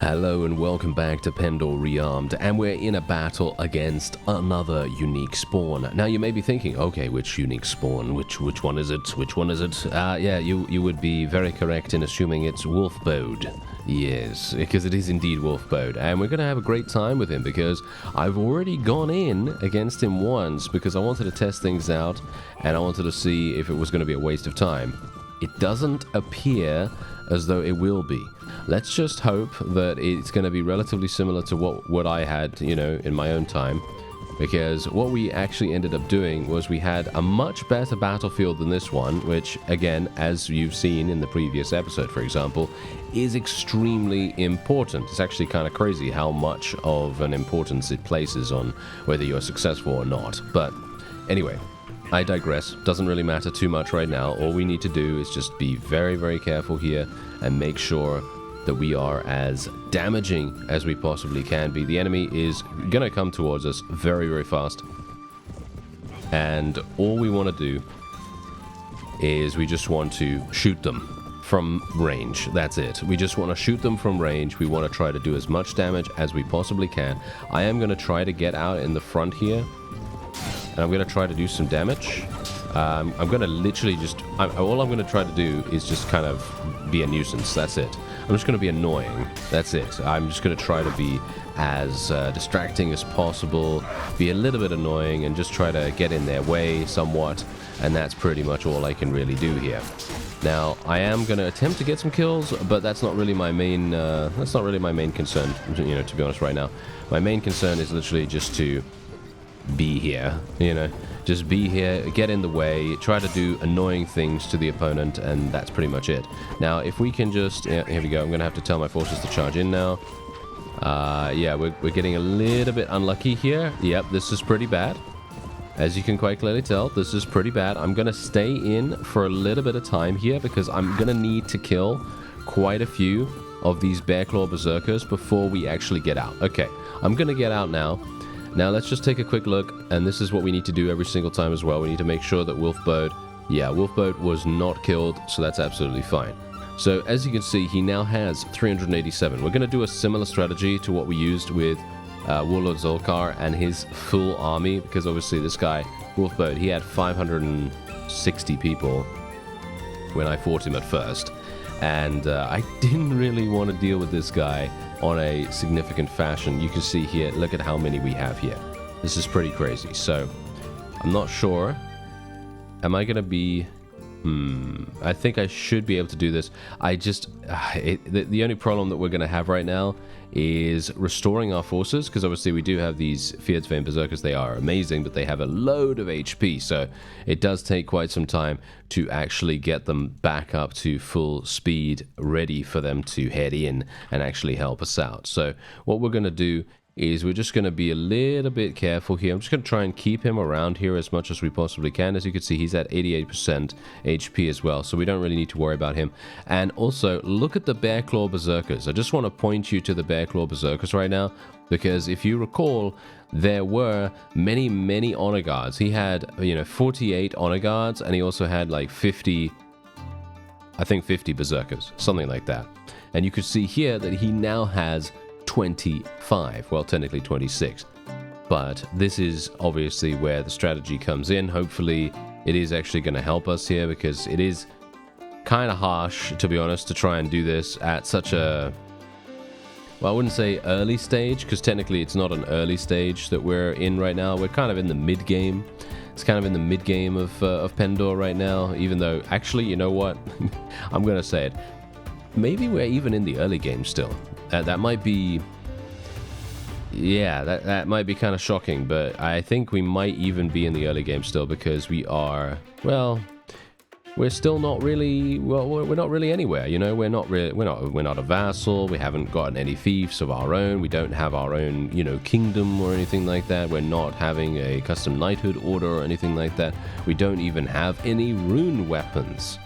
Hello and welcome back to Pendor Rearmed, and we're in a battle against another unique spawn. Now you may be thinking, okay, which unique spawn? Which one is it? Which one is it? Yeah, you would be very correct in assuming it's Wolf Bode. Yes, because it is indeed Wolf Bode, and we're going to have a great time with him because I've already gone in against him once because I wanted to test things out and I wanted to see if it was going to be a waste of time. It doesn't appear as though it will be. Let's just hope that it's going to be relatively similar to what I had, in my own time. Because what we actually ended up doing was we had a much better battlefield than this one, which, again, as you've seen in the previous episode, for example, is extremely important. It's actually kind of crazy how much of an importance it places on whether you're successful or not. But anyway, I digress. Doesn't really matter too much right now. All we need to do is just be very, very careful here and make sure that we are as damaging as we possibly can be. The enemy is going to come towards us very, very fast. And all we want to do is we just want to shoot them from range. That's it. We just want to shoot them from range. We want to try to do as much damage as we possibly can. I am going to try to get out in the front here. And I'm going to try to do some damage. I'm going to literally just... all I'm going to try to do is just kind of be a nuisance. That's it. I'm just going to be annoying. That's it. I'm just going to try to be as distracting as possible, be a little bit annoying, and just try to get in their way somewhat. And that's pretty much all I can really do here. Now, I am going to attempt to get some kills, but that's not really my main... that's not really my main concern, to be honest right now. My main concern is literally just to be here, just be here, get in the way, try to do annoying things to the opponent, and that's pretty much it. Now, if we can just, here we go, I'm gonna have to tell my forces to charge in now. Yeah, we're getting a little bit unlucky here. Yep, this is pretty bad. As you can quite clearly tell, this is pretty bad. I'm gonna stay in for a little bit of time here because I'm gonna need to kill quite a few of these bear claw berserkers before we actually get out. Okay, I'm gonna get out now. Now let's just take a quick look, and this is what we need to do every single time as well. We need to make sure that Wolf Bode was not killed, so that's absolutely fine. So as you can see, he now has 387. We're going to do a similar strategy to what we used with Warlord Zolkar and his full army, because obviously this guy, Wolf Bode, he had 560 people when I fought him at first. And I didn't really want to deal with this guy on a significant fashion. You can see here, look at how many we have here. This is pretty crazy. So, I'm not sure. Am I going to be... I think I should be able to do this. I just... the only problem that we're going to have right now is restoring our forces, because obviously we do have these Fjordsvane Berserkers. They are amazing, but they have a load of HP, so it does take quite some time to actually get them back up to full speed, ready for them to head in and actually help us out. So what we're going to do is we're just going to be a little bit careful here. I'm just going to try and keep him around here as much as we possibly can. As you can see, he's at 88% HP as well, so we don't really need to worry about him. And also, look at the Bear Claw Berserkers. I just want to point you to the Bear Claw Berserkers right now, because if you recall, there were many, many honor guards. He had, 48 honor guards, and he also had like 50 Berserkers, something like that. And you could see here that he now has 25, well, technically 26, but this is obviously where the strategy comes in. Hopefully it is actually going to help us here, because it is kind of harsh, to be honest, to try and do this at such a, well, I wouldn't say early stage, because technically it's not an early stage that we're in right now. We're kind of in the mid game. It's kind of in the mid game of Pendor right now, even though actually, you know what, I'm going to say it, maybe we're even in the early game still. That might be... Yeah, that might be kind of shocking, but I think we might even be in the early game still, because we are... Well, we're still not really... Well, we're not really anywhere, We're not a vassal. We haven't gotten any fiefs of our own. We don't have our own, kingdom or anything like that. We're not having a custom knighthood order or anything like that. We don't even have any rune weapons.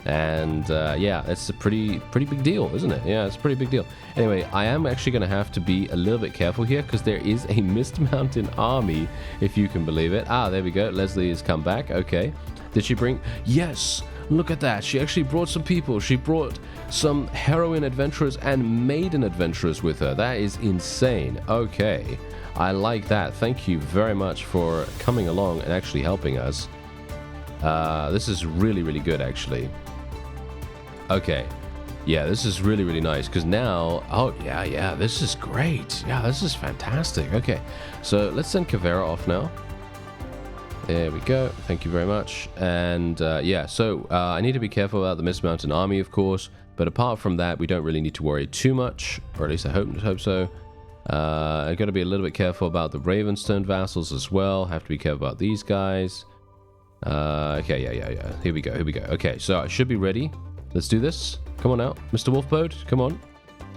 And yeah, it's a pretty big deal, isn't it? Yeah, it's a pretty big deal. Anyway, I am actually going to have to be a little bit careful here, because there is a Mist Mountain army, if you can believe it. Ah, there we go. Leslie has come back. Okay. Did she bring... Yes! Look at that. She actually brought some people. She brought some heroine adventurers and maiden adventurers with her. That is insane. Okay. I like that. Thank you very much for coming along and actually helping us. This is really, really good, actually. Okay. Yeah, this is really, really nice, because now... Oh, yeah, this is great. Yeah, this is fantastic. Okay, so let's send Kavera off now. There we go. Thank you very much. And, yeah, so I need to be careful about the Mist-Mountain Army, of course, but apart from that, we don't really need to worry too much, or at least I hope so. I've got to be a little bit careful about the Ravenstone vassals as well. Have to be careful about these guys. Okay, yeah. Here we go. Okay, so I should be ready. Let's do this. Come on out, Mr. Wolfboat. Come on.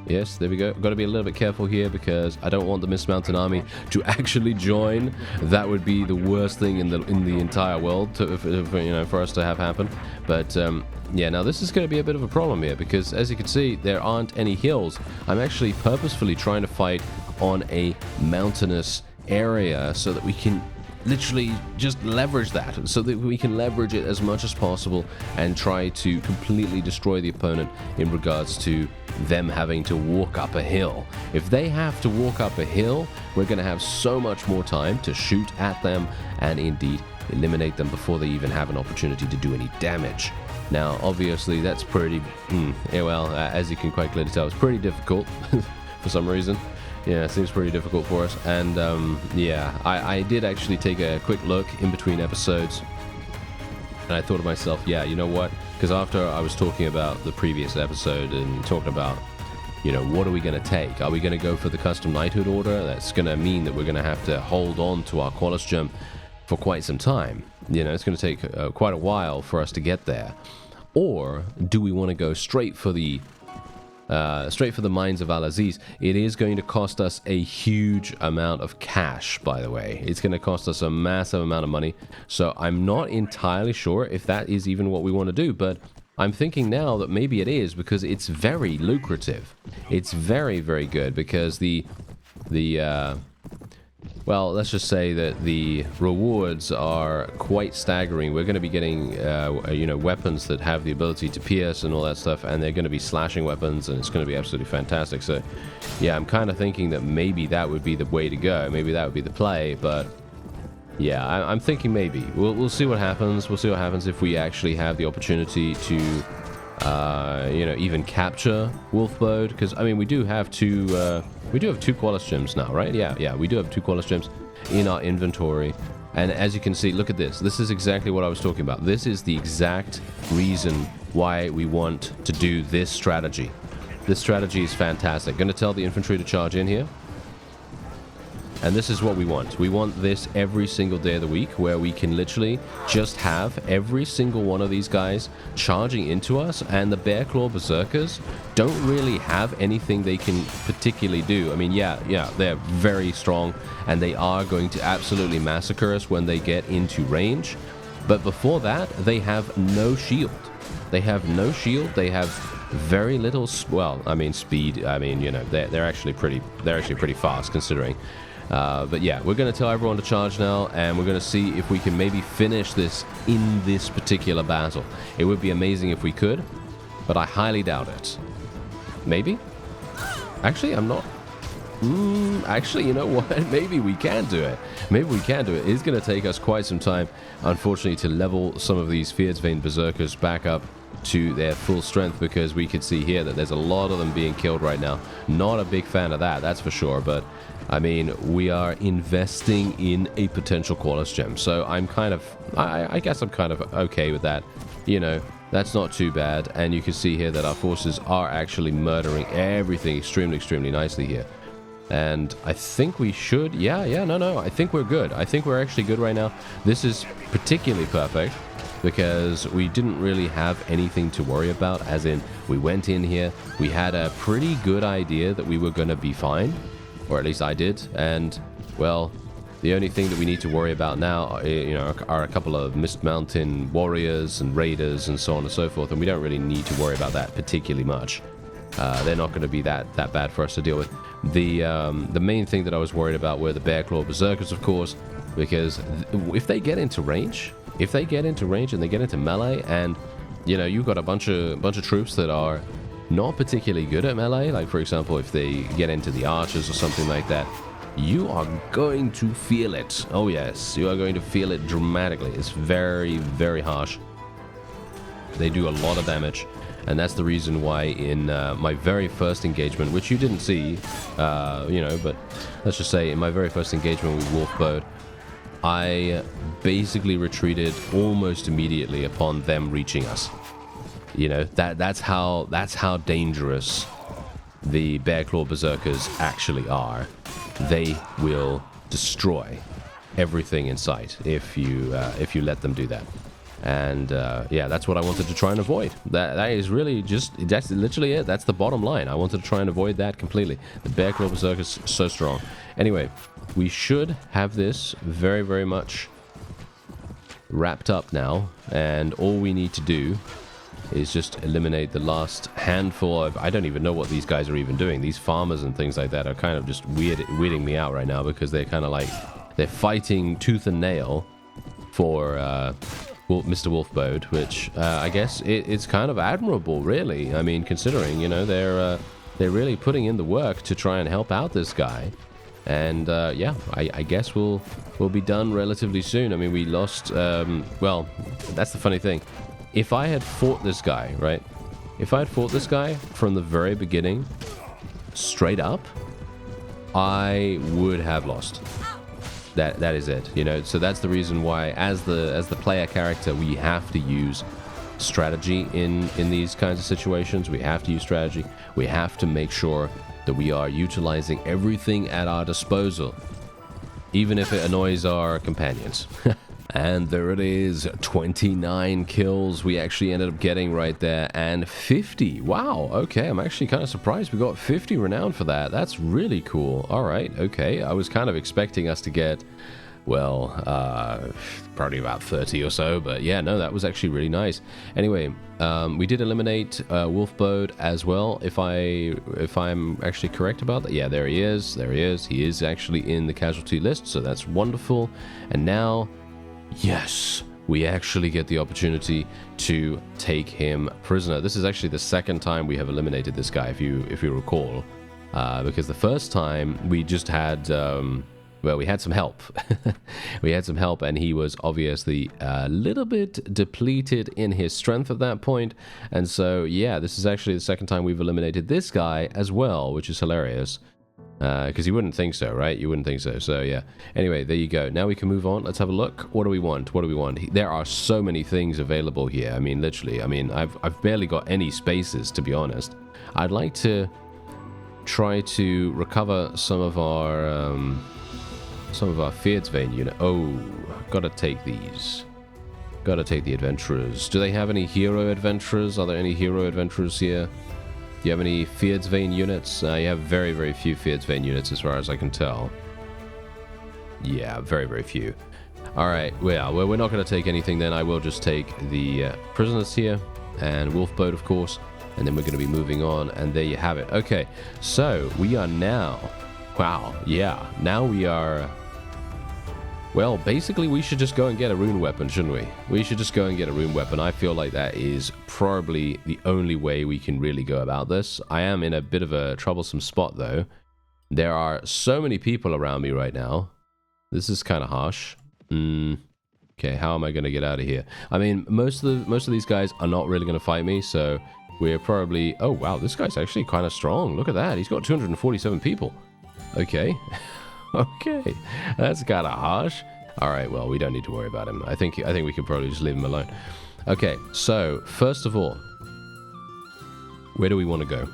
Yes, there we go. Got to be a little bit careful here because I don't want the Mist Mountain Army to actually join. That would be the worst thing in the entire world for us to have happen. But yeah, now this is going to be a bit of a problem here because, as you can see, there aren't any hills. I'm actually purposefully trying to fight on a mountainous area so that we can literally just leverage that, so that we can leverage it as much as possible and try to completely destroy the opponent in regards to them having to walk up a hill. If they have to walk up a hill, we're going to have so much more time to shoot at them and indeed eliminate them before they even have an opportunity to do any damage. Now, obviously, that's pretty... well, as you can quite clearly tell, it's pretty difficult for some reason. Yeah, it seems pretty difficult for us. And, yeah, I did actually take a quick look in between episodes. And I thought to myself, yeah, you know what? Because after I was talking about the previous episode and talking about, what are we going to take? Are we going to go for the custom knighthood order? That's going to mean that we're going to have to hold on to our qualis gem for quite some time. It's going to take quite a while for us to get there. Or do we want to go straight for the Mines of Al-Aziz? It is going to cost us a huge amount of cash, by the way. It's going to cost us a massive amount of money. So I'm not entirely sure if that is even what we want to do, but I'm thinking now that maybe it is because it's very lucrative. It's very, very good because well, let's just say that the rewards are quite staggering. We're going to be getting, weapons that have the ability to pierce and all that stuff, and they're going to be slashing weapons, and it's going to be absolutely fantastic. So, yeah, I'm kind of thinking that maybe that would be the way to go. Maybe that would be the play, but yeah, I'm thinking maybe. We'll see what happens. We'll see what happens if we actually have the opportunity to, even capture Wolfbode, because I mean we do have two qualis gems now, right? Yeah, we do have 2 qualis gems in our inventory, and as you can see, look at this. This is exactly what I was talking about. This is the exact reason why we want to do this strategy. This strategy is fantastic. Going to tell the infantry to charge in here. And this is what we want. We want this every single day of the week, where we can literally just have every single one of these guys charging into us, and the Bear Claw Berserkers don't really have anything they can particularly do. I mean, yeah, they're very strong, and they are going to absolutely massacre us when they get into range. But before that, they have no shield. They have no shield. They have very little, speed. I mean, they're actually pretty fast considering. But yeah, we're going to tell everyone to charge now, and we're going to see if we can maybe finish this in this particular battle. It would be amazing if we could, but I highly doubt it. Maybe? Actually, I'm not... actually, you know what? Maybe we can do it. It's going to take us quite some time, unfortunately, to level some of these Fjordsvane Berserkers back up to their full strength, because we can see here that there's a lot of them being killed right now. Not a big fan of that, that's for sure, but I mean, we are investing in a potential qualis gem, so I'm kind of, I guess I'm kind of okay with that. That's not too bad, and you can see here that our forces are actually murdering everything extremely nicely here. And I think we should, no, I think we're good. I think we're actually good right now. This is particularly perfect, because we didn't really have anything to worry about, as in, we went in here, we had a pretty good idea that we were going to be fine. Or at least I did, and, well, the only thing that we need to worry about now, are a couple of Mist Mountain warriors and raiders and so on and so forth, and we don't really need to worry about that particularly much. They're not going to be that bad for us to deal with. The main thing that I was worried about were the Bear Claw Berserkers, of course, because if they get into range, and they get into melee, and you know, you've got a bunch of troops that are not particularly good at melee. Like, for example, if they get into the archers or something like that, you are going to feel it. Oh yes, you are going to feel it dramatically. It's very, very harsh. They do a lot of damage, and that's the reason why in my very first engagement, which you didn't see, you know, but let's just say in my very first engagement with Wolf Bode, I basically retreated almost immediately upon them reaching us. You know, that's how dangerous the Bear Claw Berserkers actually are. They will destroy everything in sight if you let them do that. And yeah, that's what I wanted to try and avoid. That is really just, that's literally it. That's the bottom line. I wanted to try and avoid that completely. The Bear Claw Berserkers so strong. Anyway, we should have this very, very much wrapped up now, and all we need to do is just eliminate the last handful of... I don't even know what these guys are even doing. These farmers and things like that are kind of just weirding me out right now, because they're kind of like... they're fighting tooth and nail for Mr. Wolf Bode, which I guess it's kind of admirable, really. I mean, considering, you know, they're really putting in the work to try and help out this guy. And yeah, I guess we'll be done relatively soon. I mean, we lost... well, that's the funny thing. If I had fought this guy, right? If I had fought this guy from the very beginning, straight up, I would have lost. That is it, you know. So that's the reason why, as the player character, we have to use strategy in these kinds of situations. We have to use strategy. We have to make sure that we are utilizing everything at our disposal, even if it annoys our companions. And there it is, 29 kills we actually ended up getting right there, and 50. Wow, okay, I'm actually kind of surprised we got 50 renown for that. That's really cool. All right, okay. I was kind of expecting us to get, well, probably about 30 or so, but yeah, no, that was actually really nice. Anyway, we did eliminate Wolf Bode as well, if I'm actually correct about that. Yeah, there he is, He is actually in the casualty list, so that's wonderful. And now... yes, we actually get the opportunity to take him prisoner. This is actually the second time we have eliminated this guy, if you recall, because the first time we just had, well, we had some help. We had some help, and he was obviously a little bit depleted in his strength at that point. And so, yeah, this is actually the second time we've eliminated this guy as well, which is hilarious. Because you wouldn't think so, right? You wouldn't think so. So, yeah. Anyway, there you go. Now we can move on. Let's have a look. What do we want? What do we want? There are so many things available here. I mean, literally. I mean, I've barely got any spaces, to be honest. I'd like to try to recover some of our Feared's Vein unit. Oh, gotta take these. Gotta take the adventurers. Do they have any hero adventurers? Are there any hero adventurers here? Do you have any Feared's Vein units? You have very, very few Feared's Vein units as far as I can tell. Yeah, very, very few. Alright, well, we're not going to take anything then. I will just take the prisoners here, and Wolf Bode, of course, and then we're going to be moving on, and there you have it. Okay, so we are now... wow, yeah, now we are... well, basically, we should just go and get a rune weapon, shouldn't we? We should just go and get a rune weapon. I feel like that is probably the only way we can really go about this. I am in a bit of a troublesome spot, though. There are so many people around me right now. This is kind of harsh. Okay, how am I going to get out of here? I mean, most of these guys are not really going to fight me, so we're probably... oh, wow, this guy's actually kind of strong. Look at that. He's got 247 people. Okay. Okay, that's kind of harsh. All right, well, we don't need to worry about him. I think we can probably just leave him alone. Okay, so first of all, where do we want to go?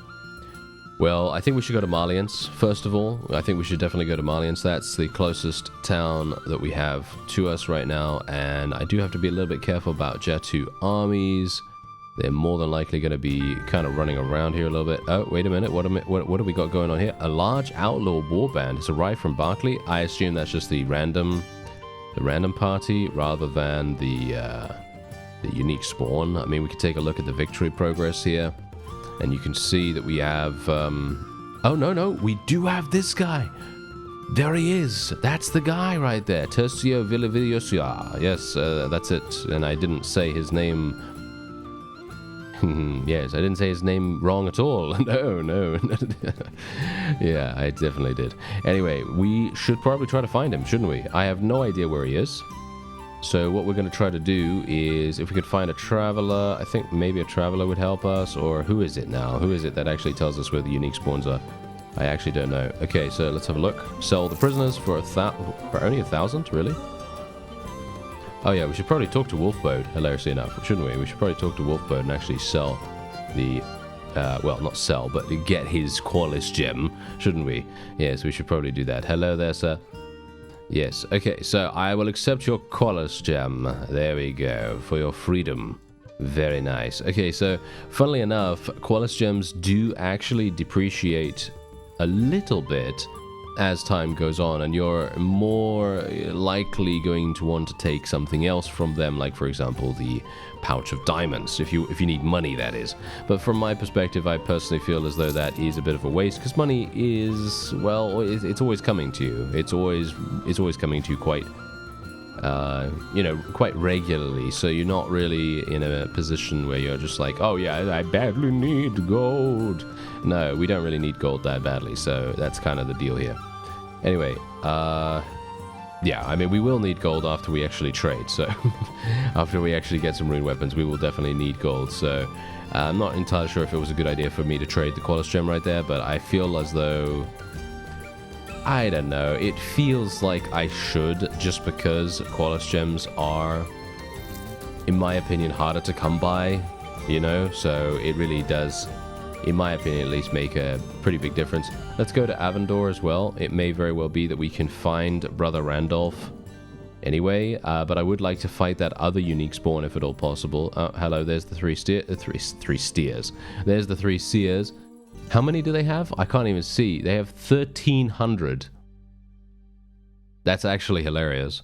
Well, I think we should go to Marliance. First of all, I think we should definitely go to Marliance. That's the closest town that we have to us right now, and I do have to be a little bit careful about Jatu armies. They're more than likely going to be kind of running around here a little bit. Oh, wait a minute. What do we got going on here? A large outlaw warband has arrived from Barclay. I assume that's just the random party rather than the unique spawn. I mean, we can take a look at the victory progress here, and you can see that we have... oh, no, we do have this guy. There he is. That's the guy right there. Tercio Villaviciosia. Yes, that's it. And I didn't say his name Yes, I didn't say his name wrong at all. No. Yeah, I definitely did. Anyway, we should probably try to find him, shouldn't we? I have no idea where he is. So what we're going to try to do is, if we could find a traveler, I think maybe a traveler would help us, or who is it now? Who is it that actually tells us where the unique spawns are? I actually don't know. Okay, so let's have a look. Sell the prisoners for only 1,000, really? Oh yeah, we should probably talk to Wolfbode, hilariously enough, shouldn't we? We should probably talk to Wolfbode and actually sell the, well, not sell, but get his qualis gem, shouldn't we? Yes, we should probably do that. Hello there, sir. Yes, okay, so I will accept your qualis gem. There we go, for your freedom. Very nice. Okay, so, funnily enough, qualis gems do actually depreciate a little bit as time goes on, and you're more likely going to want to take something else from them, like for example the pouch of diamonds, if you need money, that is. But from my perspective, I personally feel as though that is a bit of a waste, because money is, well, it's always coming to you. It's always coming to you quite quite regularly, so you're not really in a position where you're just like, oh yeah, I badly need gold. No, we don't really need gold that badly, so that's kind of the deal here. Anyway, yeah, I mean, we will need gold after we actually trade, so after we actually get some rune weapons, we will definitely need gold, so I'm not entirely sure if it was a good idea for me to trade the qualis gem right there, but I feel as though, I don't know, it feels like I should, just because qualis gems are, in my opinion, harder to come by, you know, so it really does, in my opinion at least, make a pretty big difference. Let's go to Avendor as well. It may very well be that we can find Brother Randolph anyway, but I would like to fight that other unique spawn if at all possible. Hello, there's the three steers. There's the 3 seers. How many do they have? I can't even see. They have 1,300. That's actually hilarious.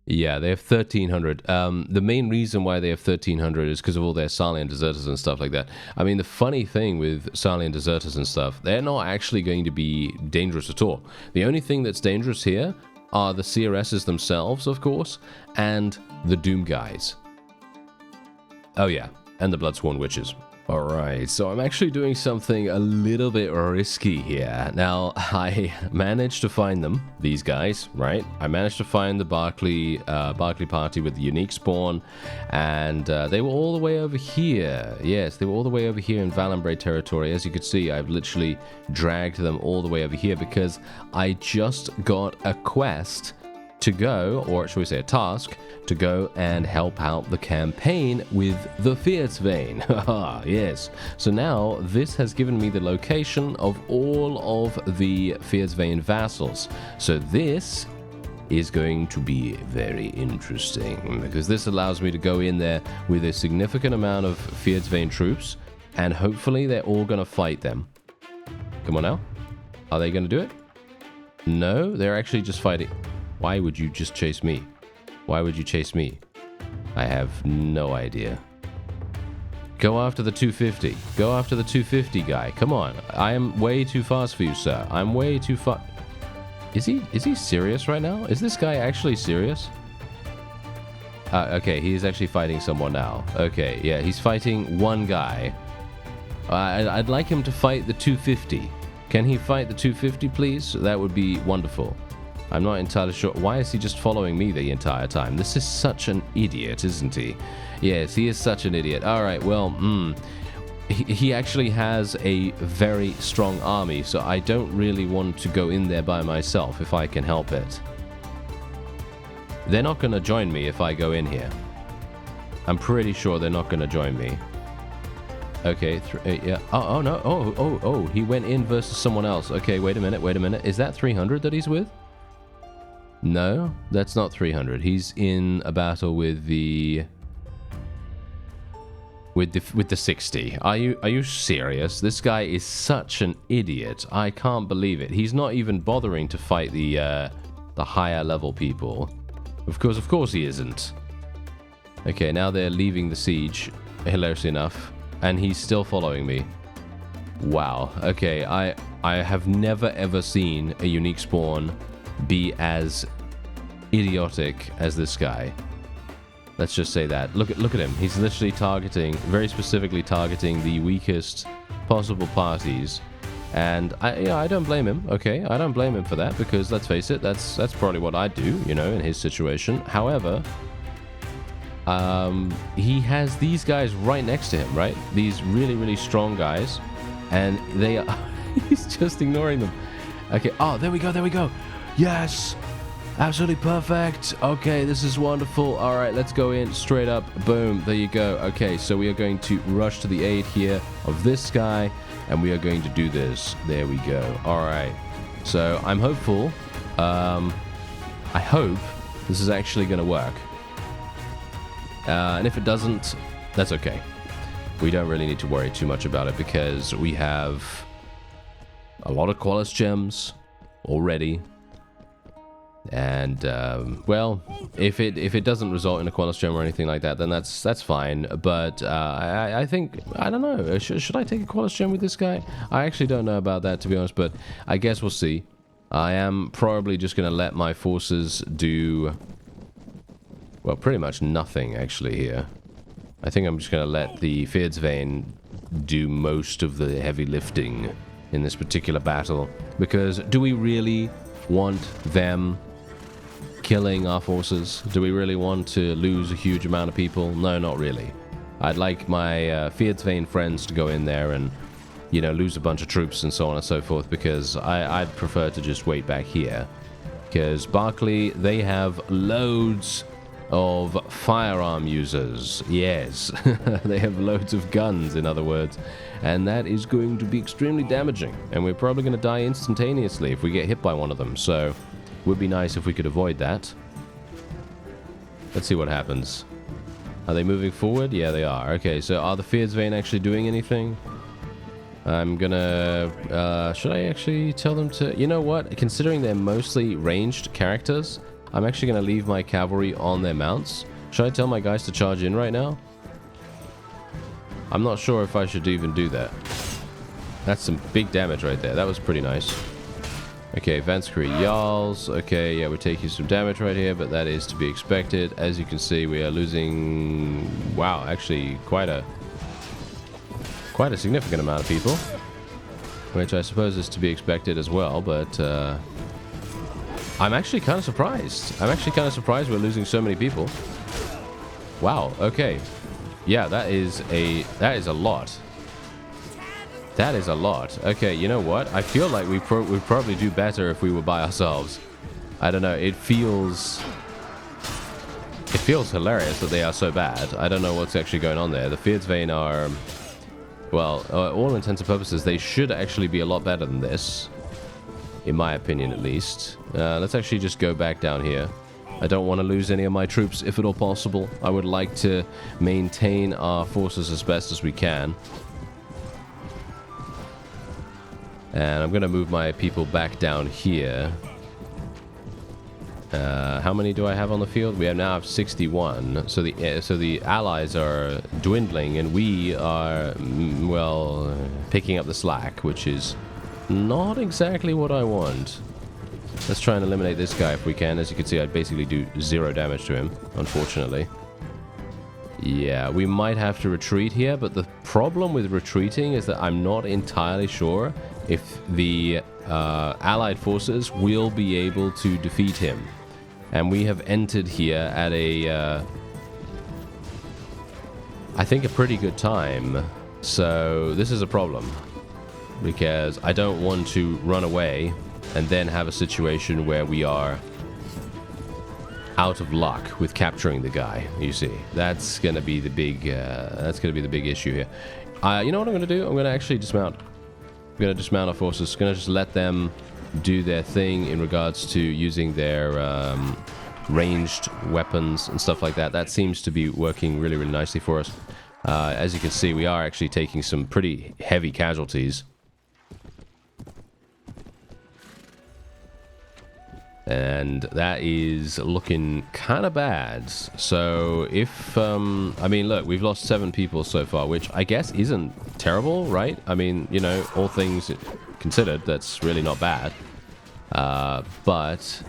Yeah, they have 1,300. The main reason why they have 1,300 is because of all their Salian deserters and stuff like that. I mean, the funny thing with Salian deserters and stuff, they're not actually going to be dangerous at all. The only thing that's dangerous here are the CRSs themselves, of course, and the Doom guys. Oh yeah, and the Bloodsworn Witches. Alright, so I'm actually doing something a little bit risky here. Now, I managed to find them, these guys, right? I managed to find the Barclay party with the unique spawn, and they were all the way over here. Yes, they were all the way over here in Valenbray territory. As you can see, I've literally dragged them all the way over here because I just got a quest to go, or should we say a task, to go and help out the campaign with the Fierce Vein. Haha, yes. So now, this has given me the location of all of the Fierce Vein vassals. So this is going to be very interesting, because this allows me to go in there with a significant amount of Fierce Vein troops, and hopefully they're all going to fight them. Come on now. Are they going to do it? No, they're actually just fighting. Why would you just chase me? Why would you chase me? I have no idea. Go after the 250. Go after the 250 guy. Come on. I am way too fast for you, sir. I'm way too fast. Is he serious right now? Is this guy actually serious? Okay, he is actually fighting someone now. Okay, yeah, he's fighting one guy. I'd like him to fight the 250. Can he fight the 250, please? That would be wonderful. I'm not entirely sure. Why is he just following me the entire time? This is such an idiot, isn't he? Yes, he is such an idiot. Alright, well, he actually has a very strong army, so I don't really want to go in there by myself if I can help it. They're not going to join me if I go in here. I'm pretty sure they're not going to join me. Okay, yeah. Oh, no. Oh, he went in versus someone else. Okay, wait a minute. Is that 300 that he's with? No, that's not 300. He's in a battle with the 60. Are you serious? This guy is such an idiot. I can't believe it. He's not even bothering to fight the higher level people. Of course he isn't. Okay, now they're leaving the siege, hilariously enough, and he's still following me. Wow. Okay, I have never ever seen a unique spawn be as idiotic as this guy. Let's just say that. Look at him. He's literally targeting, very specifically targeting the weakest possible parties. And I don't blame him. Okay, I don't blame him for that, because let's face it, that's probably what I'd do, you know, in his situation. However, he has these guys right next to him, right? These really, really strong guys, and they are he's just ignoring them. Okay. Oh, there we go. Yes. Absolutely perfect. Okay, this is wonderful. All right, let's go in straight up. Boom. There you go. Okay, so we are going to rush to the aid here of this guy, and we are going to do this. There we go. All right. So I'm hopeful. I hope this is actually going to work. And if it doesn't, that's okay. We don't really need to worry too much about it, because we have a lot of qualis gems already. And well, if it doesn't result in a qualis gem or anything like that, then that's fine. But I think, I don't know, should I take a qualis gem with this guy? I actually don't know about that, to be honest, but I guess we'll see. I am probably just going to let my forces do, well, pretty much nothing actually here. I think I'm just going to let the Fieldsvane do most of the heavy lifting in this particular battle, because do we really want them killing our forces? Do we really want to lose a huge amount of people? No, not really. I'd like my Fieldsvane friends to go in there and, you know, lose a bunch of troops and so on and so forth, because I'd prefer to just wait back here. Because Barclay, they have loads of firearm users. Yes, they have loads of guns, in other words. And that is going to be extremely damaging. And we're probably going to die instantaneously if we get hit by one of them. So, would be nice if we could avoid that. Let's see what happens. Are they moving forward? Yeah, they are. Okay, so are the Fieldsvane actually doing anything? I'm gonna... should I actually tell them to... You know what? Considering they're mostly ranged characters, I'm actually going to leave my cavalry on their mounts. Should I tell my guys to charge in right now? I'm not sure if I should even do that. That's some big damage right there. That was pretty nice. Okay, Vanskri Jarls. Okay, yeah, we're taking some damage right here, but that is to be expected. As you can see, we are losing... Wow, actually quite a significant amount of people. Which I suppose is to be expected as well, but... I'm actually kind of surprised. I'm actually kind of surprised we're losing so many people. Wow, okay. Yeah, that is a lot. That is a lot. Okay, you know what? I feel like we'd probably do better if we were by ourselves. I don't know, it feels hilarious that they are so bad. I don't know what's actually going on there. The Fieldsvane are, well, all intents and purposes, they should actually be a lot better than this. In my opinion, at least. Let's actually just go back down here. I don't want to lose any of my troops, if at all possible. I would like to maintain our forces as best as we can. And I'm going to move my people back down here. How many do I have on the field? We now have 61. So the allies are dwindling, and we are, well, picking up the slack, which is... not exactly what I want. Let's try and eliminate this guy if we can. As you can see, I basically do 0 damage to him, unfortunately. Yeah, we might have to retreat here, but the problem with retreating is that I'm not entirely sure if the allied forces will be able to defeat him. And we have entered here at a... I think a pretty good time. So this is a problem. Because I don't want to run away and then have a situation where we are out of luck with capturing the guy. You see, that's gonna be the big issue here. You know what I'm gonna do? I'm gonna actually dismount. I'm gonna dismount our forces. Gonna just let them do their thing in regards to using their ranged weapons and stuff like that. That seems to be working really, really nicely for us. As you can see, we are actually taking some pretty heavy casualties. And that is looking kind of bad. So if, I mean, look, we've lost 7 people so far, which I guess isn't terrible, right? I mean, you know, all things considered, that's really not bad. But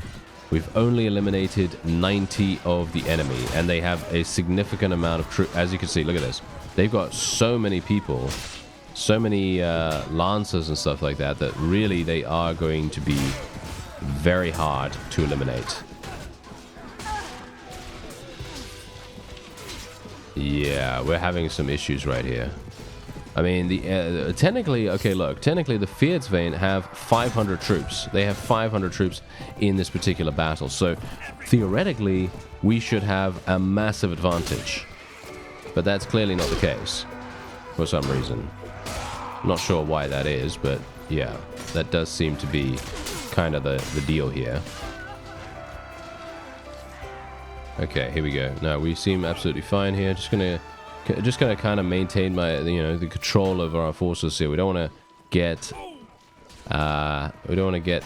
We've only eliminated 90 of the enemy, and they have a significant amount of troops. As you can see, look at this. They've got so many people, so many lancers and stuff like that, that really they are going to be very hard to eliminate. Yeah, we're having some issues right here. I mean, the technically, okay, look, technically the Fiatsvein have 500 troops. They have 500 troops in this particular battle. So, theoretically, we should have a massive advantage. But that's clearly not the case, for some reason. Not sure why that is, but yeah, that does seem to be kind of the deal here. Okay, here we go. No, we seem absolutely fine here. Just gonna kind of maintain my, the control over our forces here. We don't want to get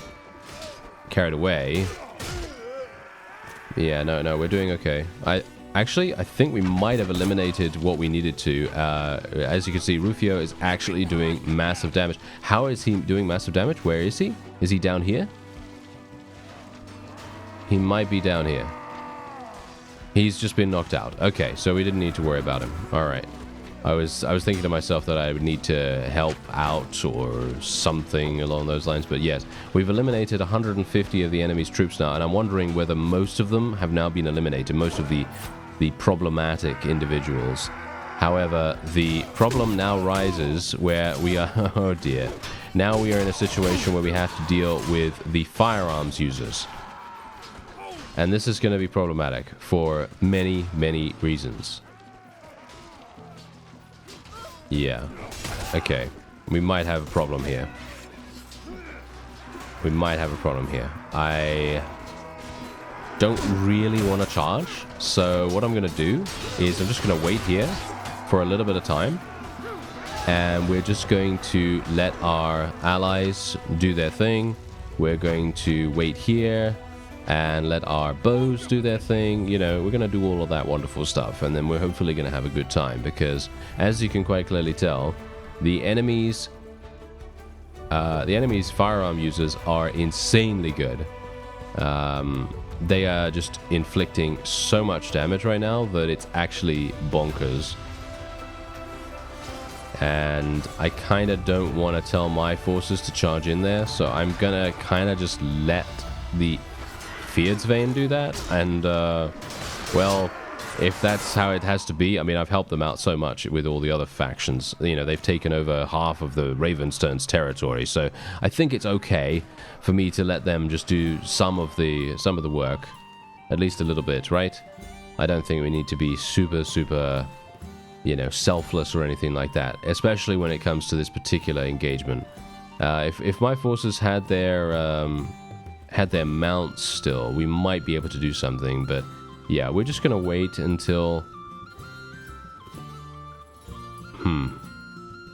carried away. Yeah, no, we're doing okay. I think we might have eliminated what we needed to. As you can see, Rufio is actually doing massive damage. How is he doing massive damage? Where is he? Is he down here? He might be down here. He's just been knocked out. Okay, so we didn't need to worry about him. All right. I was thinking to myself that I would need to help out or something along those lines, but yes, we've eliminated 150 of the enemy's troops now, and I'm wondering whether most of them have now been eliminated, most of the problematic individuals. However, the problem now rises where we are, oh dear, now we are in a situation where we have to deal with the firearms users. And this is going to be problematic for many, many reasons. Yeah. Okay. We might have a problem here. We might have a problem here. I don't really want to charge. So what I'm going to do is I'm just going to wait here for a little bit of time. And we're just going to let our allies do their thing. We're going to wait here and let our bows do their thing. We're going to do all of that wonderful stuff, and then we're hopefully going to have a good time, because as you can quite clearly tell, the enemy's firearm users are insanely good. They are just inflicting so much damage right now that it's actually bonkers. And I kind of don't want to tell my forces to charge in there, so I'm going to kind of just let the Fiatsvein do that, and well, if that's how it has to be. I mean, I've helped them out so much with all the other factions. They've taken over half of the Ravenstone's territory, so I think it's okay for me to let them just do some of the work, at least a little bit, right? I don't think we need to be super selfless or anything like that, especially when it comes to this particular engagement. If my forces had their mounts still, we might be able to do something, but yeah, we're just gonna wait until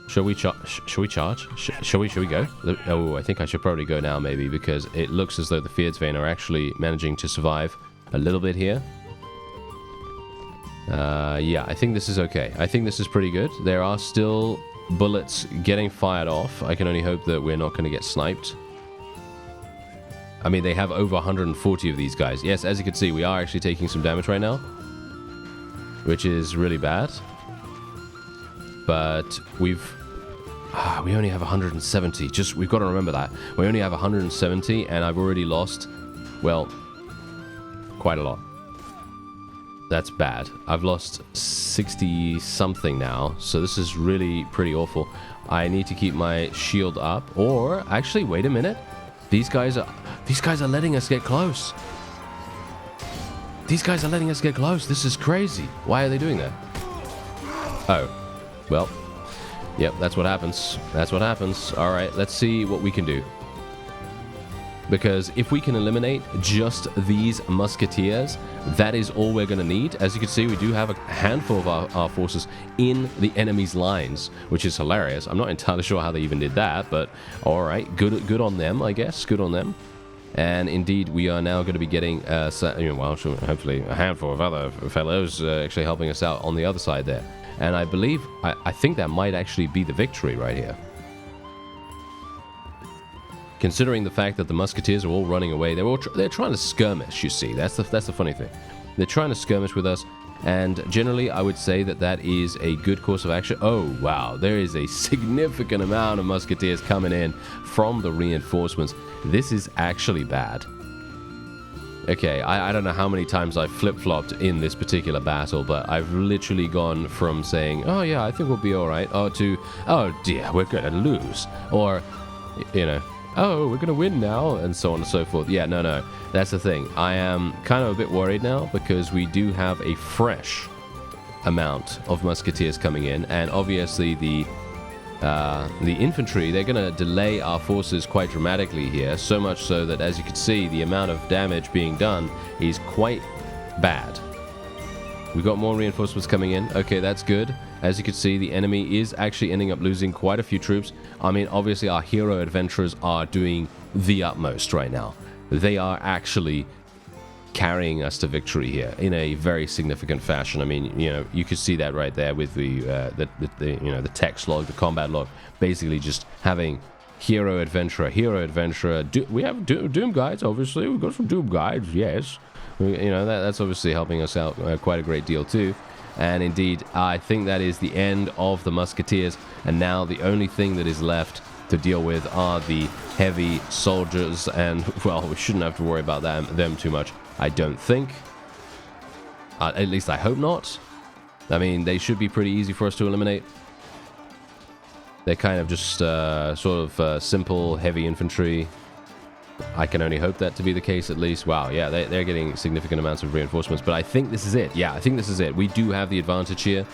Shall we charge? Shall we go? Oh, I think I should probably go now, maybe, because it looks as though the Fiatsvein are actually managing to survive a little bit here. Yeah, I think this is okay. I think this is pretty good. There are still bullets getting fired off. I can only hope that we're not going to get sniped. I mean, they have over 140 of these guys. Yes, as you can see, we are actually taking some damage right now, which is really bad. But we only have 170. We've got to remember that. We only have 170, and I've already lost, well, quite a lot. That's bad. I've lost 60-something now, so this is really pretty awful. I need to keep my shield up, or actually, wait a minute. These guys are letting us get close. These guys are letting us get close. This is crazy. Why are they doing that? Oh, well, yep, that's what happens. That's what happens. All right, let's see what we can do. Because if we can eliminate just these musketeers, that is all we're going to need. As you can see, we do have a handful of our forces in the enemy's lines, which is hilarious. I'm not entirely sure how they even did that, but all right, good on them, I guess. Good on them. And indeed, we are now going to be getting, well, hopefully a handful of other fellows actually helping us out on the other side there. And I believe, I think that might actually be the victory right here. considering the fact that the musketeers are all running away. They're trying to skirmish, you see. That's the funny thing. They're trying to skirmish with us, and generally I would say that that is a good course of action. Oh, wow. There is a significant amount of musketeers coming in from the reinforcements. This is actually bad. Okay, I don't know how many times I've flip-flopped in this particular battle, but I've literally gone from saying, oh yeah, I think we'll be alright, to, oh dear, we're gonna lose. Or, you know, oh, we're gonna win now, and so on and so forth. Yeah, no, that's the thing. I am kind of a bit worried now, because we do have a fresh amount of musketeers coming in, and obviously the infantry, they're going to delay our forces quite dramatically here, so much so that, as you can see, the amount of damage being done is quite bad. We've got more reinforcements coming in. Okay, that's good. As you can see, the enemy is actually ending up losing quite a few troops. I mean, obviously, our hero adventurers are doing the utmost right now. They are actually carrying us to victory here in a very significant fashion. I mean, you know, you could see that right there with the the text log, the combat log, basically just having hero adventurer. We have Doom guides, obviously. We've got some Doom guides, yes. You know, that's obviously helping us out quite a great deal too. And indeed, I think that is the end of the musketeers, and now the only thing that is left to deal with are the heavy soldiers, and well, we shouldn't have to worry about them too much, I don't think. At least I hope not. I mean, they should be pretty easy for us to eliminate. They're kind of just sort of simple, heavy infantry. I can only hope that to be the case, at least. Wow, yeah, they're getting significant amounts of reinforcements, but I think this is it. Yeah, I think this is it. We do have the advantage here,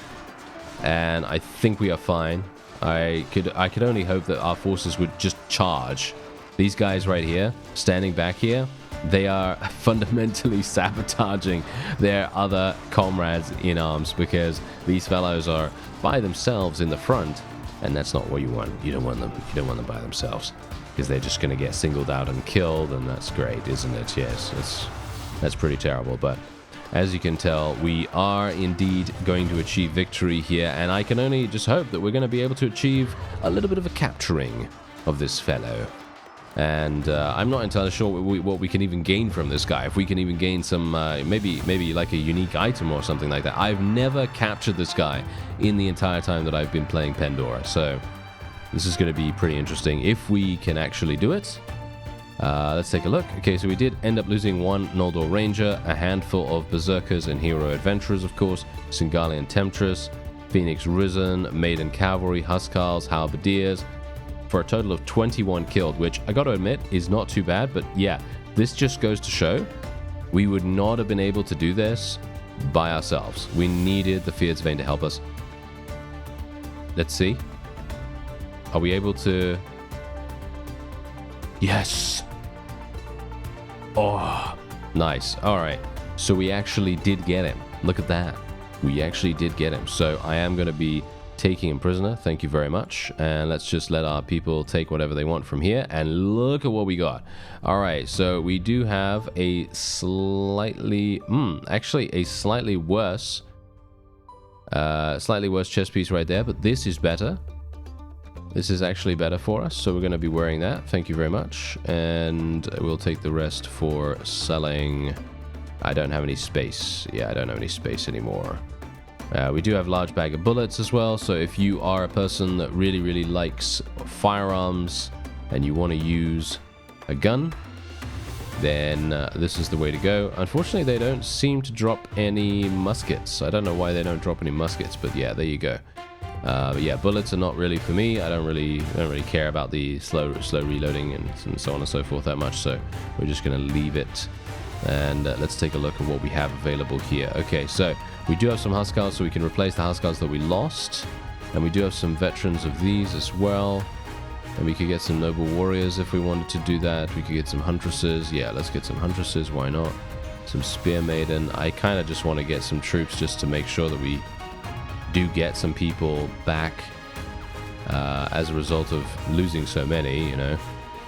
and I think we are fine. I could only hope that our forces would just charge. These guys right here, standing back here, they are fundamentally sabotaging their other comrades in arms, because these fellows are by themselves in the front, and that's not what you want. You don't want them by themselves, because they're just going to get singled out and killed, and that's great, isn't it? Yes, that's pretty terrible. But as you can tell, we are indeed going to achieve victory here, and I can only just hope that we're going to be able to achieve a little bit of a capturing of this fellow. And I'm not entirely sure what we can even gain from this guy. If we can even gain some, maybe like a unique item or something like that. I've never captured this guy in the entire time that I've been playing Pendor, so this is going to be pretty interesting if we can actually do it. Let's take a look. Okay, so we did end up losing one Noldor Ranger, a handful of Berserkers and Hero Adventurers, of course, Singalian Temptress, Phoenix Risen, Maiden Cavalry, Huskarls, Halberdiers, for a total of 21 killed, which I gotta admit is not too bad, but yeah, this just goes to show we would not have been able to do this by ourselves. We needed the Fierce Vein to help us. Let's see. Are we able to... Yes! Oh, nice. Alright, so we actually did get him. Look at that. We actually did get him. So I am going to be taking him prisoner. Thank you very much. And let's just let our people take whatever they want from here. And look at what we got. Alright, so we do have a slightly... actually, a slightly worse chest piece right there. But this is better. This is actually better for us, so we're going to be wearing that. Thank you very much. And we'll take the rest for selling. I don't have any space. Yeah, I don't have any space anymore. We do have a large bag of bullets as well, so if you are a person that really, really likes firearms and you want to use a gun, then this is the way to go. Unfortunately, they don't seem to drop any muskets. I don't know why they don't drop any muskets, but yeah, there you go. But yeah, bullets are not really for me. I don't really care about the slow reloading and so on and so forth that much, so we're just going to leave it. And let's take a look at what we have available here. Okay, so we do have some Huskarls, so we can replace the Huskarls that we lost. And we do have some veterans of these as well. And we could get some Noble Warriors if we wanted to do that. We could get some Huntresses. Yeah, let's get some Huntresses, why not? Some Spear Maiden. I kind of just want to get some troops just to make sure that we do get some people back as a result of losing so many, you know.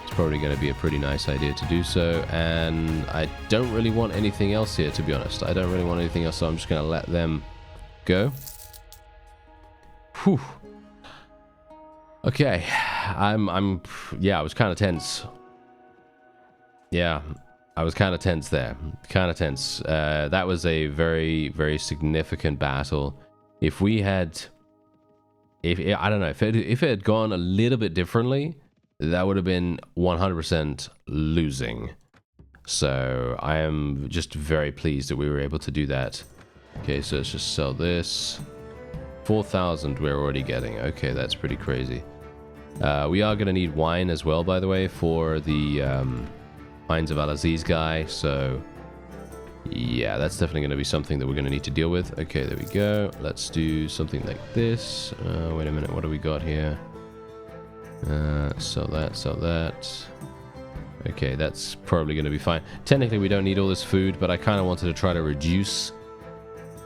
It's probably going to be a pretty nice idea to do so, and I don't really want anything else here, to be honest. I don't really want anything else, so I'm just going to let them go. Whew. Okay, yeah, I was kind of tense Yeah, I was kind of tense there. Kind of tense. That was a very, very significant battle. If we had... I don't know, if it had gone a little bit differently, that would have been 100% losing. So I am just very pleased that we were able to do that. Okay, so let's just sell this. 4,000 we're already getting. Okay, that's pretty crazy. We are going to need wine as well, by the way, for the Mines of Al-Aziz guy. So yeah, that's definitely going to be something that we're going to need to deal with. Okay, there we go. Let's do something like this. Wait a minute, what do we got here? Sell that, sell that. Okay, that's probably going to be fine. Technically, we don't need all this food, but I kind of wanted to try to reduce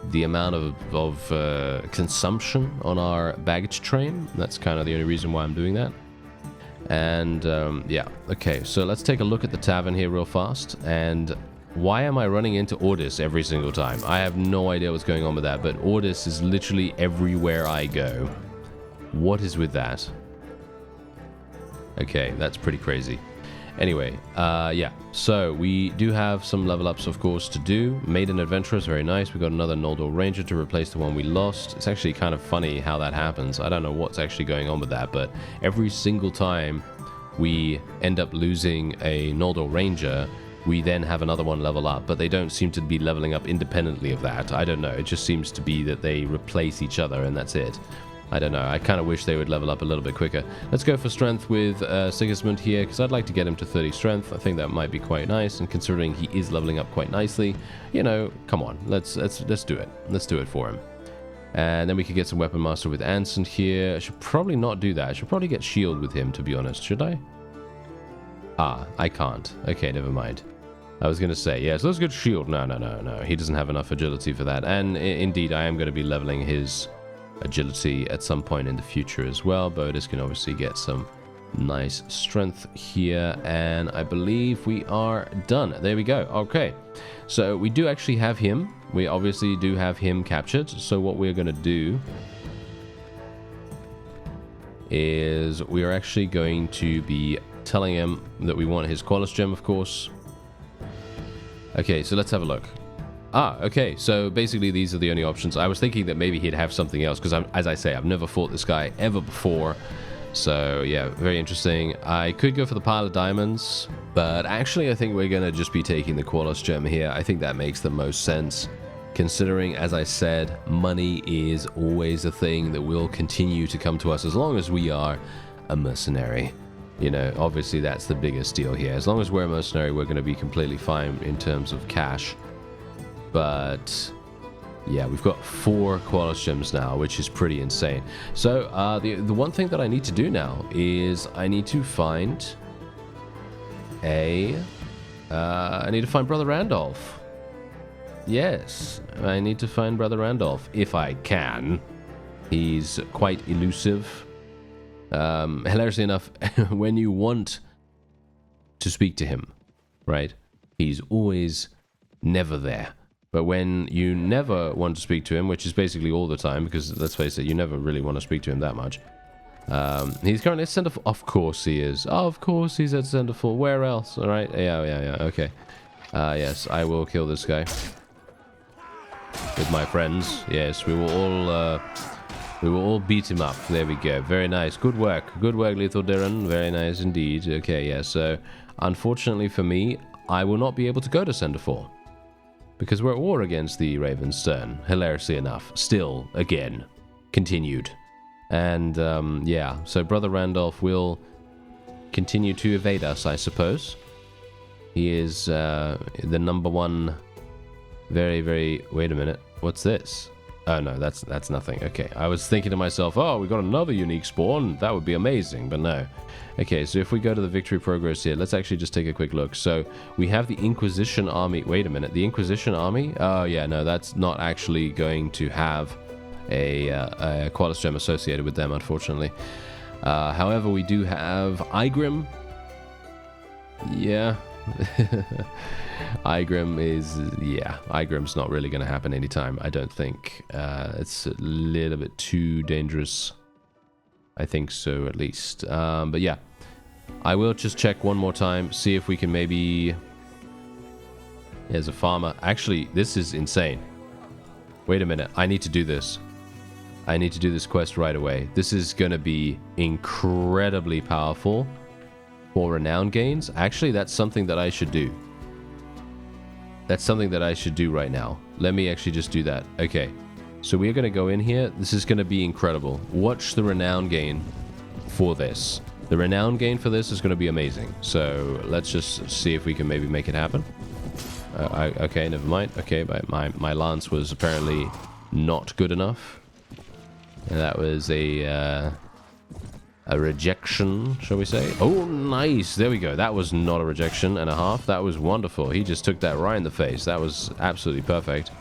the amount of consumption on our baggage train. That's kind of the only reason why I'm doing that. And yeah, okay, so let's take a look at the tavern here real fast. And why am I running into Ordis every single time? I have no idea what's going on with that, but Ordis is literally everywhere I go. What is with that? Okay, that's pretty crazy. Anyway, yeah, so we do have some level ups, of course, to do. Maiden Adventurers, very nice. We got another Noldor Ranger to replace the one we lost. It's actually kind of funny how that happens. I don't know what's actually going on with that, but every single time we end up losing a Noldor Ranger, we then have another one level up, but they don't seem to be leveling up independently of that. I don't know. It just seems to be that they replace each other, and that's it. I don't know. I kind of wish they would level up a little bit quicker. Let's go for strength with Sigismund here, because I'd like to get him to 30 strength. I think that might be quite nice, and considering he is leveling up quite nicely, you know, come on, let's do it. Let's do it for him. And then we could get some Weapon Master with Anson here. I should probably not do that. I should probably get Shield with him, to be honest. Should I? Ah, I can't. Okay, never mind. I was going to say, yes, let's get Shield. No. He doesn't have enough agility for that. And indeed, I am going to be leveling his agility at some point in the future as well. Bodis can obviously get some nice strength here, and I believe we are done. There we go. Okay, so we do actually have him. We obviously do have him captured. So what we're going to do is we are actually going to be telling him that we want his qualis gem, of course. Okay, so let's have a look. Ah, okay, so basically these are the only options. I was thinking that maybe he'd have something else, because as I say, I've never fought this guy ever before. So yeah, very interesting. I could go for the pile of diamonds, but actually I think we're going to just be taking the qualis gem here. I think that makes the most sense, considering, as I said, money is always a thing that will continue to come to us as long as we are a mercenary. You know, obviously that's the biggest deal here. As long as we're a mercenary, we're going to be completely fine in terms of cash. But yeah, we've got 4 qualis gems now, which is pretty insane. So the one thing that I need to do now is I need to find I need to find Brother Randolph. Yes, I need to find Brother Randolph if I can. He's quite elusive. Hilariously enough, when you want to speak to him, right, he's always never there. But when you never want to speak to him, which is basically all the time, because let's face it, you never really want to speak to him that much. He's currently at Centerfall. Of course he is. Oh, of course he's at Centerfall. Where else? All right. Yeah. Okay. Yes, I will kill this guy with my friends. Yes, we will all beat him up. There we go. Very nice. Good work. Good work, Lethal Darren. Very nice indeed. Okay, yeah. So, unfortunately for me, I will not be able to go to Centerfall, because we're at war against the Ravenstern, hilariously enough. Still, again, continued. And, yeah, so Brother Randolph will continue to evade us, I suppose. He is the number one very, very... Wait a minute. What's this? Oh, no, that's nothing. Okay, I was thinking to myself, oh, we got another unique spawn. That would be amazing, but no. Okay, so if we go to the victory progress here, let's actually just take a quick look. So we have the Inquisition army. Wait a minute, the Inquisition army? Oh, yeah, no, that's not actually going to have a qualis gem associated with them, unfortunately. However, we do have Igrim. Yeah. Igrim's not really going to happen anytime, I don't think. It's a little bit too dangerous. I think so, at least. But yeah, I will just check one more time, see if we can maybe... There's a farmer. Actually, this is insane. Wait a minute. I need to do this. I need to do this quest right away. This is going to be incredibly powerful for renown gains. Actually, that's something that I should do. That's something that I should do right now. Let me actually just do that. Okay. So we're going to go in here. This is going to be incredible. Watch the renown gain for this. The renown gain for this is going to be amazing. So let's just see if we can maybe make it happen. Okay, never mind. Okay, but my lance was apparently not good enough. And that was a rejection, shall we say? Oh, nice. There we go. That was not a rejection and a half. That was wonderful. He just took that right in the face. That was absolutely perfect.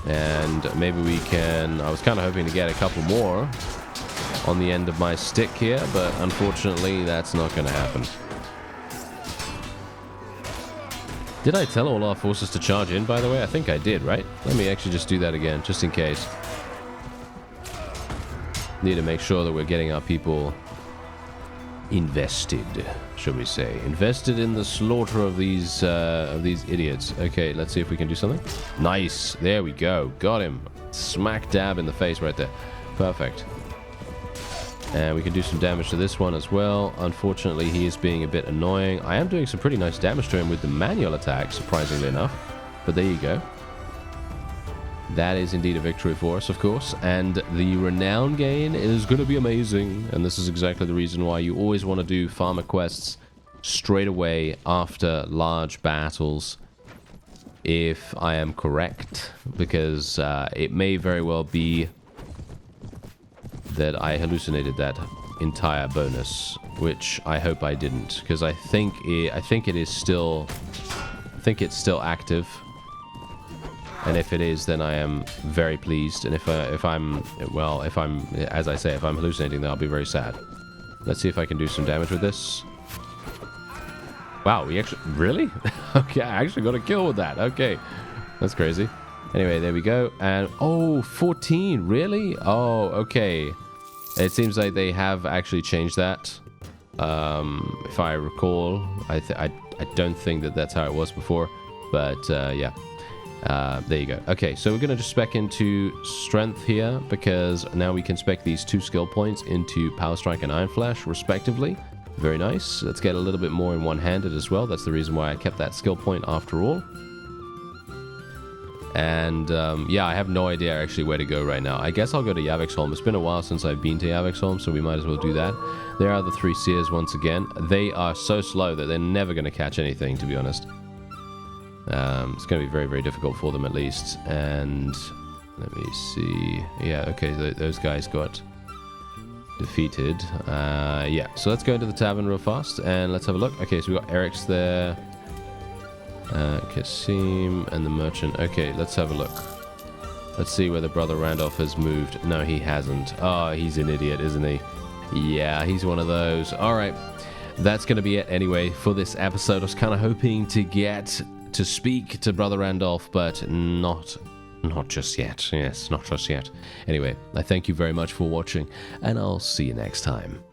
And maybe we can... I was kind of hoping to get a couple more on the end of my stick here, but unfortunately that's not going to happen. Did I tell all our forces to charge in, by the way? I think I did, right? Let me actually just do that again, just in case. Need to make sure that we're getting our people invested, shall we say. Invested in the slaughter of these idiots. Okay, let's see if we can do something. Nice. There we go. Got him. Smack dab in the face right there. Perfect. And we can do some damage to this one as well. Unfortunately, he is being a bit annoying. I am doing some pretty nice damage to him with the manual attack, surprisingly enough. But there you go. That is indeed a victory for us, of course. And the renown gain is going to be amazing. And this is exactly the reason why you always want to do farmer quests straight away after large battles, if I am correct. Because it may very well be that I hallucinated that entire bonus, which I hope I didn't, because I think it's still active, and if it is, then I am very pleased. And if I'm as I say, if I'm hallucinating, then I'll be very sad. Let's see if I can do some damage with this. Wow, we actually really? Okay, I actually got a kill with that. Okay, that's crazy. Anyway, there we go. And oh, 14, really? Oh, okay. It seems like they have actually changed that. If I recall, I don't think that that's how it was before, but yeah. There you go. Okay, so we're going to just spec into strength here, because now we can spec these 2 skill points into Power Strike and Iron Flash, respectively. Very nice. Let's get a little bit more in one-handed as well. That's the reason why I kept that skill point after all. And yeah, I have no idea actually where to go right now. I guess I'll go to Villaviciosia. It's been a while since I've been to Villaviciosia, so we might as well do that. There are the 3 seers once again. They are so slow that they're never going to catch anything, to be honest. It's going to be very, very difficult for them at least. And let me see. Yeah, okay, those guys got defeated. Yeah, so let's go into the tavern real fast and let's have a look. Okay, so we got Eric's there. Kasim and the merchant. Okay, let's have a look. Let's see whether Brother Randolph has moved. No, he hasn't. Oh, he's an idiot, isn't he? Yeah, he's one of those. All right, that's going to be it anyway for this episode. I was kind of hoping to get to speak to Brother Randolph, but not just yet. Yes, not just yet. Anyway, I thank you very much for watching, and I'll see you next time.